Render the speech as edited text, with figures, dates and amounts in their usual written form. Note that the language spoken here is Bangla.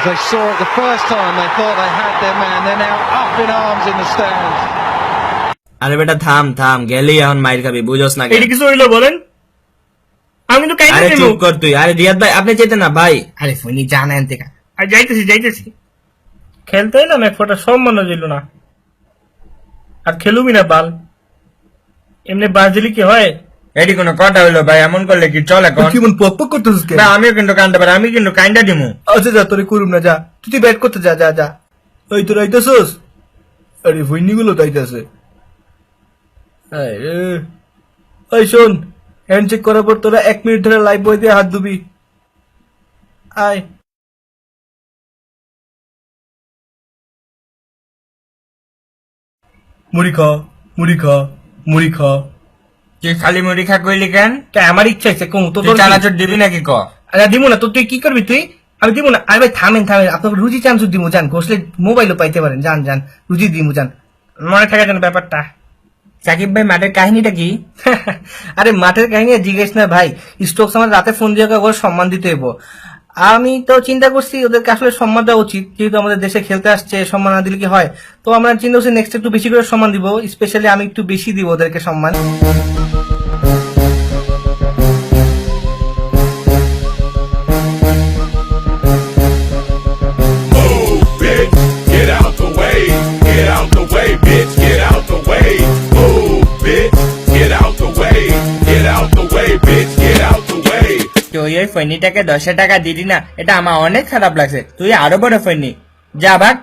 they saw it the first time, they thought they had their man. They're now up in arms in the stands. আরে বেটা থাম থাম, গেলেই এখন মাইর খাবি, বুঝোস না? এটা কিছু হইলো বলেন? আমি কিন্তু কাইনা আরে দেব। চুপ কর তুই। আরে রিয়াদ ভাই আপনি যেতেন না ভাই। আরে ফোনি জানা এনতে কা। আর যাইতেছি। খেলতে এলাম, এক ফোঁটা সম্মানও দিল না। আর খেলুবি না বাল। এমনি ব্রাজিলি কি হয়? এটি কোনো কথা হইলো ভাই? এমন করলে কি চলে? কি মন পক পক করতেছিস কেন? না আমিও কিন্তু কান্দতে পারি, আমি কিন্তু কান্দা দিমু। আচ্ছা যা, তোরে করুম না, যা তুই ব্যাট করতে যা যা যা। ওই তোর আইতাছস? আরে ভইনি গুলো তো আইতাছে। ওই শোন, হ্যান্ড চেক করার পর তোরা 1 মিনিট ধরে লাইভ বই দিয়ে হাত ধুবি। আয় মুড়ি খা, মুড়ি খা, মুড়ি খা। তুই খালি মুড়ি খা কইলি কেন? আমার ইচ্ছা আছে কম তো তুই চানাচুর দিবি নাকি ক? আরে দিব না তো, তুই কি করবি তুই? আমি দিব না। আরে ভাই থামেন আপনাকে রুজি চামচুর দিব, যান ঘষলে মোবাইলও পাইতে পারেন, যান রুজি দিব, যান মনে থাকে যেন ব্যাপারটা। সাকিব ভাই মাঠের কাহিনীটা কি? আরে মাঠের কাহিনী জিজ্ঞেস না ভাই, স্টোকস আমার রাতে ফোন দিয়ে ওর সম্মান দিতে হইব। আমি তো চিন্তা করছি ওদেরকে আসলে সম্মান দেওয়া উচিত, যেহেতু আমাদের দেশে খেলতে আসছে, সম্মান না দিলে কি হয়? তো আমরা চিন্তা করছি নেক্সট একটু বেশি করে সম্মান দিব, স্পেশালি আমি একটু বেশি দিব ওদেরকে সম্মান। Get out the way, get out the way, bitch, get out the way. Move, bitch, get out the way, get out the way, bitch, get out the way. তুই ওই ফৈনিটাকে 10 টাকা দিলি না, এটা আমার অনেক খারাপ লাগছে। তুই আরো বড় ফৈনি, যা ভাগ।